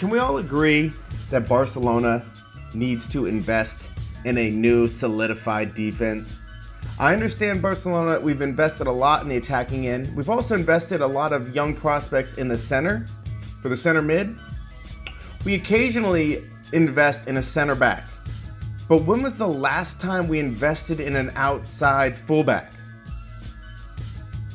Can we all agree that Barcelona needs to invest in a new solidified defense? I understand Barcelona, we've invested a lot in the attacking end. We've also invested a lot of young prospects in the center, for the center mid. We occasionally invest in a center back. But when was the last time we invested in an outside fullback?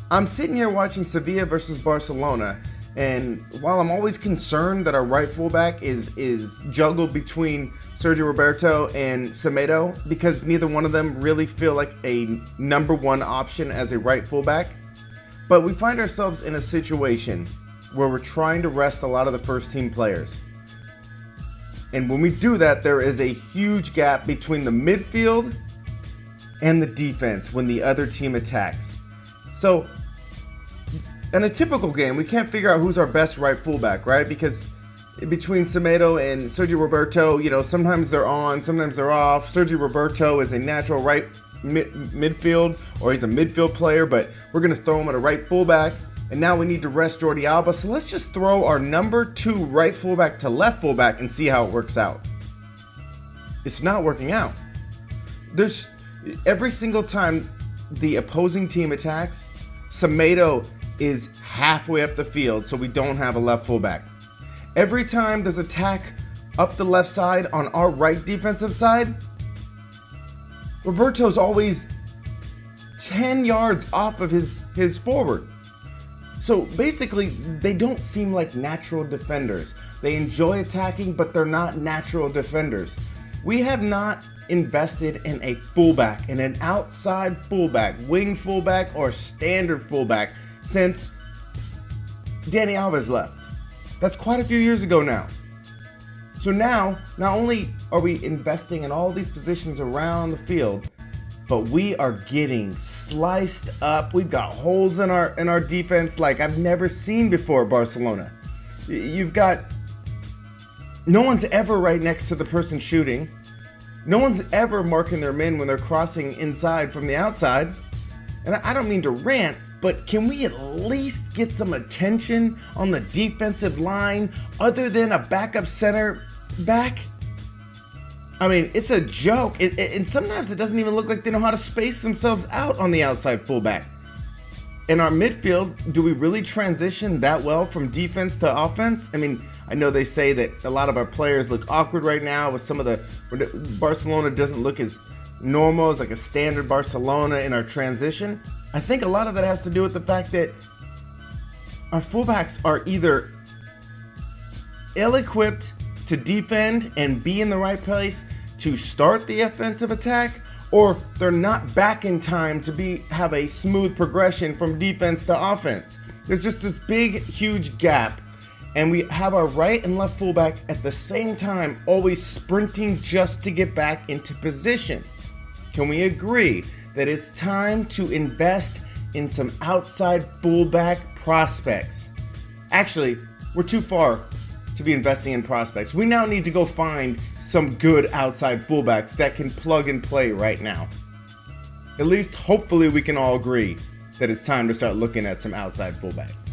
I'm sitting here watching Sevilla versus Barcelona, and while I'm always concerned that our right fullback is juggled between Sergio Roberto and Semedo, because neither one of them really feel like a number one option as a right fullback, but we find ourselves in a situation where we're trying to rest a lot of the first team players. And when we do that, there is a huge gap between the midfield and the defense when the other team attacks. So in a typical game, we can't figure out who's our best right fullback, right? Because between Semedo and Sergio Roberto, sometimes they're on, sometimes they're off. Sergio Roberto is a natural right midfield, or he's a midfield player, but we're going to throw him at a right fullback. And now we need to rest Jordi Alba. So let's just throw our number 2 right fullback to left fullback and see how it works out. It's not working out. There's every single time the opposing team attacks, Semedo is halfway up the field, so we don't have a left fullback. Every time there's attack up the left side on our right defensive side, Roberto's always 10 yards off of his forward. So basically, they don't seem like natural defenders. They enjoy attacking, but they're not natural defenders. We have not invested in a fullback, in an outside fullback, wing fullback, or standard fullback since Dani Alves left. That's quite a few years ago now. So now, not only are we investing in all these positions around the field, but we are getting sliced up. We've got holes in our defense like I've never seen before at Barcelona. You've got, no one's ever right next to the person shooting. No one's ever marking their men when they're crossing inside from the outside. And I don't mean to rant, but can we at least get some attention on the defensive line other than a backup center back? I mean, it's a joke. And sometimes it doesn't even look like they know how to space themselves out on the outside fullback. In our midfield, do we really transition that well from defense to offense? I mean, I know they say that a lot of our players look awkward right now with some of Barcelona doesn't look as normal as like a standard Barcelona in our transition. I think a lot of that has to do with the fact that our fullbacks are either ill-equipped to defend and be in the right place to start the offensive attack, or they're not back in time to have a smooth progression from defense to offense. There's just this big, huge gap, and we have our right and left fullback at the same time always sprinting just to get back into position. Can we agree that it's time to invest in some outside fullback prospects? Actually, we're too far to be investing in prospects. We now need to go find some good outside fullbacks that can plug and play right now. At least, hopefully, we can all agree that it's time to start looking at some outside fullbacks.